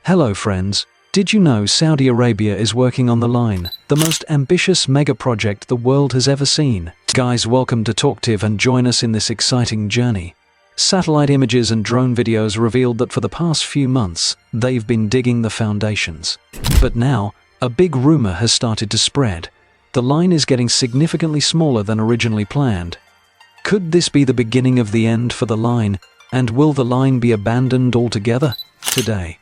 Hello friends, did you know Saudi Arabia is working on the line, the most ambitious mega project the world has ever seen? Guys, welcome to talktive and join us in this exciting journey. Satellite images and drone videos revealed that for the past few months, they've been digging the foundations. But now, a big rumor has started to spread. The line is getting significantly smaller than originally planned. Could this be the beginning of the end for the line, and will the line be abandoned altogether? Today,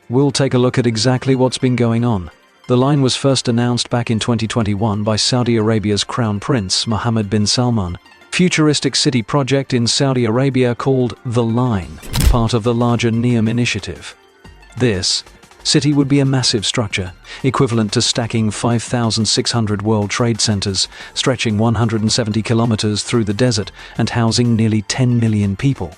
we'll take a look at exactly what's been going on. The line was first announced back in 2021 by Saudi Arabia's Crown Prince Mohammed bin Salman. Futuristic city project in Saudi Arabia called The Line, part of the larger NEOM initiative. This city would be a massive structure, equivalent to stacking 5,600 World Trade Centers, stretching 170 kilometers through the desert and housing nearly 10 million people.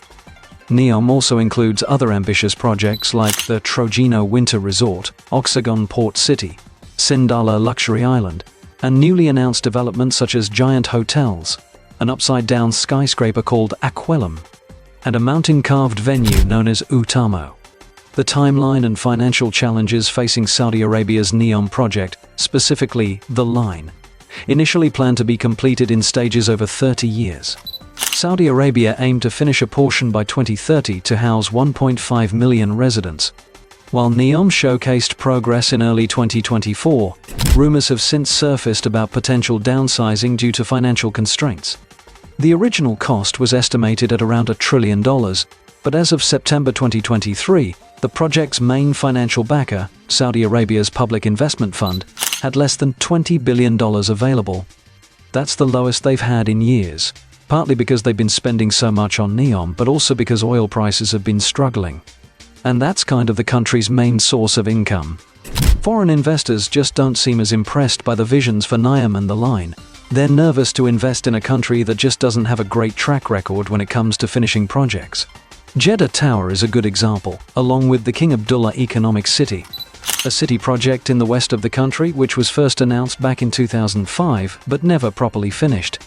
NEOM also includes other ambitious projects like the Trojeno Winter Resort, Oxagon Port City, Sindala Luxury Island, and newly announced developments such as giant hotels, an upside-down skyscraper called Aquelum, and a mountain-carved venue known as Utamo. The timeline and financial challenges facing Saudi Arabia's NEOM project, specifically The Line, initially planned to be completed in stages over 30 years. Saudi Arabia aimed to finish a portion by 2030 to house 1.5 million residents. While NEOM showcased progress in early 2024, rumors have since surfaced about potential downsizing due to financial constraints. The original cost was estimated at around $1 trillion, but as of September 2023, the project's main financial backer, Saudi Arabia's Public Investment Fund, had less than $20 billion available. That's the lowest they've had in years, partly because they've been spending so much on NEOM, but also because oil prices have been struggling. And that's kind of the country's main source of income. Foreign investors just don't seem as impressed by the visions for NEOM and The Line. They're nervous to invest in a country that just doesn't have a great track record when it comes to finishing projects. Jeddah Tower is a good example, along with the King Abdullah Economic City, a city project in the west of the country which was first announced back in 2005 but never properly finished.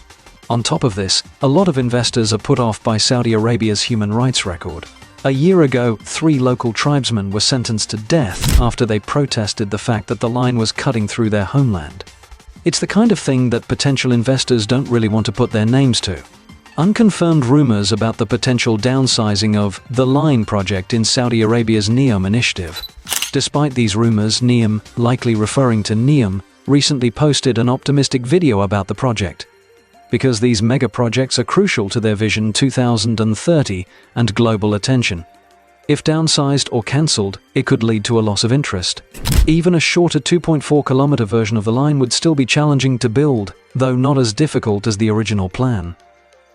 On top of this, a lot of investors are put off by Saudi Arabia's human rights record. A year ago, 3 local tribesmen were sentenced to death after they protested the fact that the line was cutting through their homeland. It's the kind of thing that potential investors don't really want to put their names to. Unconfirmed rumors about the potential downsizing of The Line project in Saudi Arabia's NEOM initiative. Despite these rumors, NEOM, likely referring to NEOM, recently posted an optimistic video about the project. Because these mega projects are crucial to their Vision 2030 and global attention. If downsized or cancelled, it could lead to a loss of interest. Even a shorter 2.4-kilometer version of the line would still be challenging to build, though not as difficult as the original plan.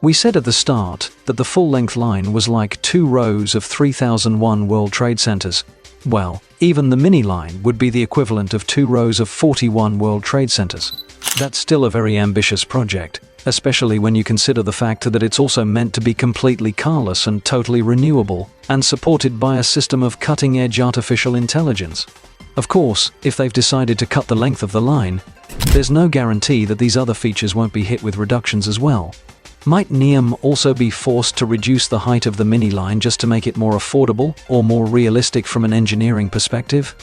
We said at the start that the full-length line was like 2 rows of 3001 World Trade Centers. Well, even the mini line would be the equivalent of 2 rows of 41 World Trade Centers. That's still a very ambitious project, especially when you consider the fact that it's also meant to be completely carless and totally renewable, and supported by a system of cutting-edge artificial intelligence. Of course, if they've decided to cut the length of the line, there's no guarantee that these other features won't be hit with reductions as well. Might NEOM also be forced to reduce the height of the mini line just to make it more affordable or more realistic from an engineering perspective?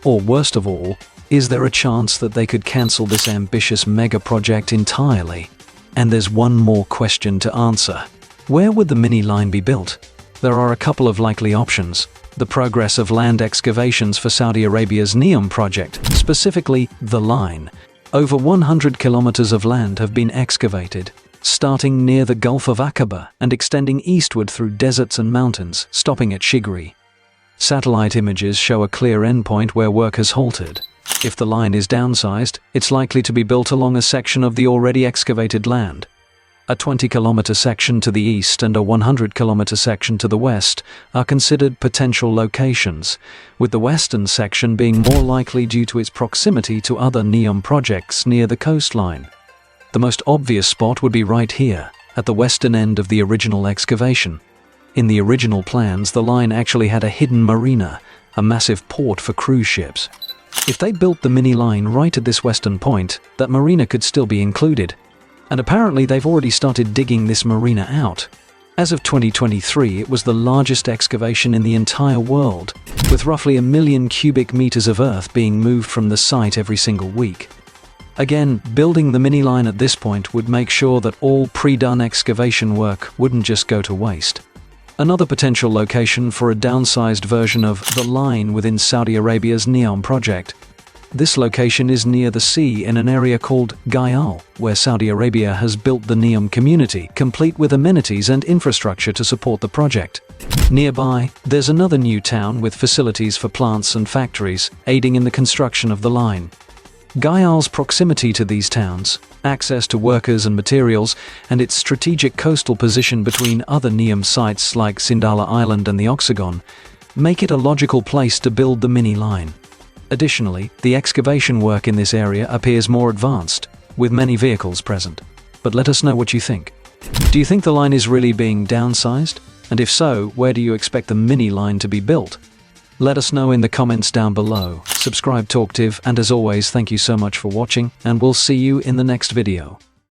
Or worst of all, is there a chance that they could cancel this ambitious mega project entirely? And there's one more question to answer. Where would the mini line be built? There are a couple of likely options. The progress of land excavations for Saudi Arabia's NEOM project, specifically The Line. Over 100 kilometers of land have been excavated, starting near the Gulf of Aqaba and extending eastward through deserts and mountains, stopping at Shigri. Satellite images show a clear endpoint where work has halted. If the line is downsized, it's likely to be built along a section of the already excavated land. A 20-kilometer section to the east and a 100-kilometer section to the west are considered potential locations, with the western section being more likely due to its proximity to other NEOM projects near the coastline. The most obvious spot would be right here, at the western end of the original excavation. In the original plans, the line actually had a hidden marina, a massive port for cruise ships. If they built the mini line right at this western point, that marina could still be included. And apparently they've already started digging this marina out. As of 2023, it was the largest excavation in the entire world, with roughly 1 million cubic meters of earth being moved from the site every single week. Again, building the mini line at this point would make sure that all pre-done excavation work wouldn't just go to waste. Another potential location for a downsized version of the line within Saudi Arabia's NEOM project. This location is near the sea in an area called Gayal, where Saudi Arabia has built the NEOM community, complete with amenities and infrastructure to support the project. Nearby, there's another new town with facilities for plants and factories, aiding in the construction of the line. Gayal's proximity to these towns, access to workers and materials, and its strategic coastal position between other NEOM sites like Sindala Island and the Oxagon, make it a logical place to build the mini line. Additionally, the excavation work in this area appears more advanced, with many vehicles present. But let us know what you think. Do you think the line is really being downsized? And if so, where do you expect the mini line to be built? Let us know in the comments down below. Subscribe Talktive, and as always, thank you so much for watching, and we'll see you in the next video.